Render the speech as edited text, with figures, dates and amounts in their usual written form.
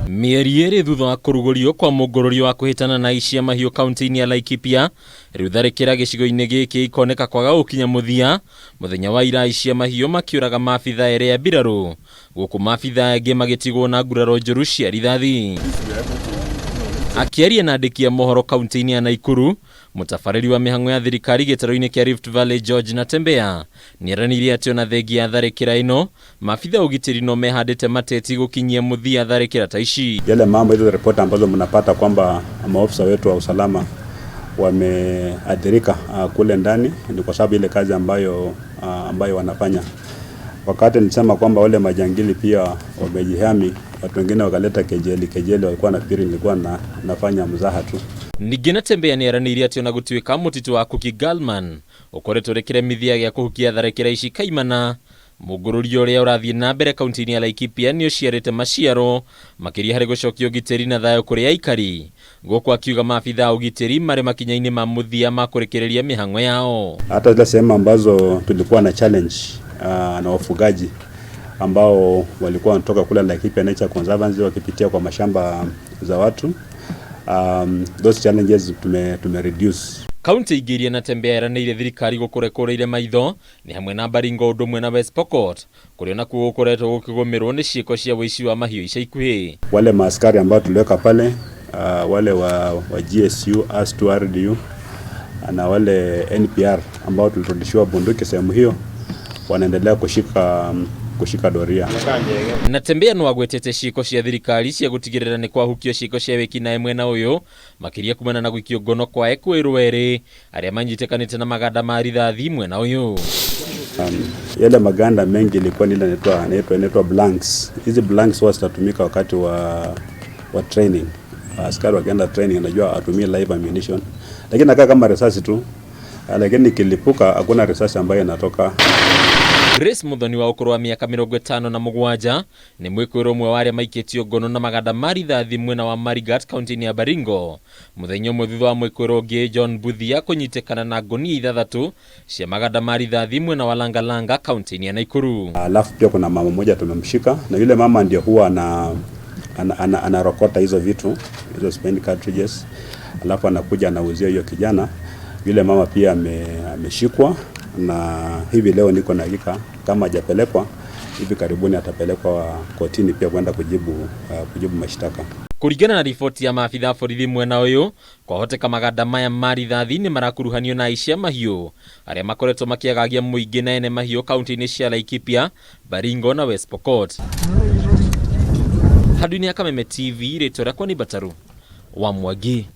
Mieri iri thutha wa kurugurio kwa mungororio wa kuhitana na aici a mahiũ kaunti-inĩ ya Laikipia, riu tharĩkĩra gĩcigo-inĩ gĩkĩ ikoneka kwaga gũkinya mũthia, muthenya wa ira aici a mahiũ makiũraga maabitha erĩ a mbirarũ, gũkũ maabitha angĩ magĩtigwo na nguraro njũru cia rithathi. Akiaria na andĩki a mohoro kaunti-inĩ ya Nakuru, mutabarĩri wa mĩhang'o ya thirikari gĩtarũ-inĩ kĩa Rift Valley George Natembeya nĩeranĩire atĩ ona thengia ya tharĩkĩra ĩno, maabitha ũgitĩri no mehandĩte mateti gũkinyia mũthia tharĩkĩra ta ici. Yale mambo hizo ripoti ambazo mnapata kwamba maofisa wetu wa usalama wameathirika kule ndani, ni kwa sababu ile kazi ambayo wanafanya. Wakati nilisema kwamba wale majangili pia wamejihami, watu wengine wakaleta kejeli walikuwa nafikiri nilikuwa nafanya mzaha tu. Ningĩ Natembeya nĩeranĩire atĩ ona gũtuĩka mũtitũ wa Cookie Gallman ũkoretwo rĩkĩremithia gĩa kũhukia tharĩkĩra ici kaimana, mũngũrũrio ũrĩa ũrathiĩ na mbere kaunti-inĩ ya Laikipia nĩ ũciarĩte maciaro makĩria harĩ gũcokia ũgitĩri na thayũ kũrĩ aikari, gũkũ akiuga maabitha ũgitĩri marĩ makinya-inĩ ma mũthia ma kũrekereria mĩhang'o yao. Hata zile sehemu ambazo tulikuwa na challenge na wafugaji ambao walikuwa wanatoka kule Laikipia Nature Conservancy wakipitia kwa mashamba za watu, those challenges tume reduce. Kaunti ingĩ iria Natembeya eranĩire thirikari gũkũrekũrĩire maitho ni hamwe na Baringo ũndũ ũmwe na West Pokot, kũrĩa nakuo gũkoretwo gũkĩgũmĩrwo nĩ ciĩko cia ũici wa mahiũ ica ikuhĩ. Wale maaskari ambao tuliweka pale, wale wa GSU, AS2 RDU na wale NPR ambao tulirudishiwa bunduki sehemu hiyo, wanaendelea kushika doria. Natembeya no agwetete ciĩko cia thirikari cia gũtigĩrĩra nĩ kwahukio ciĩko cia wĩkinaĩ mwena ũyũ, makĩria kumana na gũikio ngono kwa ekwĩrwo erĩ arĩa manyitĩkanĩte na maganda ma rithathi mwena ũyũ. Yale maganda mengi ilikuwa nile inaitwa blanks. Hizi blanks huwa zitatumika wakati wa training. Askari wakienda training anajua atumie live ammunition, lakini nakaa kama risasi tu, lakini kilipuka hakuna risasi ambayo inatoka. Grace Muthoni wa ũkũrũ wa mĩaka 57 nĩ mwĩkũĩrwo ũmwe wa arĩa maikĩtio ngono na maganda ma rithathi mwena wa Marigat kaunti-inĩ ya Baringo, muthenya ũmwe thutha wa mwĩkũĩrwo ũngĩ John Buthia kũnyitĩkana na ngonia 3 cia maganda ma rithathi mwena wa Langalanga kaunti-inĩ ya Nakuru. Alafu pia kuna mama mmoja tumemshika, na yule mama ndio huwa anarokota hizo vitu, hizo spent cartridges, alafu anakuja anauzia hiyo kijana. Yule mama pia ameshikwa, na hivi leo niko na hakika kama hajapelekwa hivi karibuni atapelekwa kotini pia kwenda kujibu mashtaka. Kũringana na riboti ya maabitha borithi mwena ũyũ, kwahoteka maganda maya ma rithathi nĩ marakuruhanio na aici a mahiũ arĩa makoretwo makĩagagia mũingĩ na ene mahiũ kaunti-inĩ cia Laikipia, Baringo na West Pokot. Handũ-inĩ ya Kameme TV, rĩtwa rĩakwa nĩ Bataru wa Mwangi.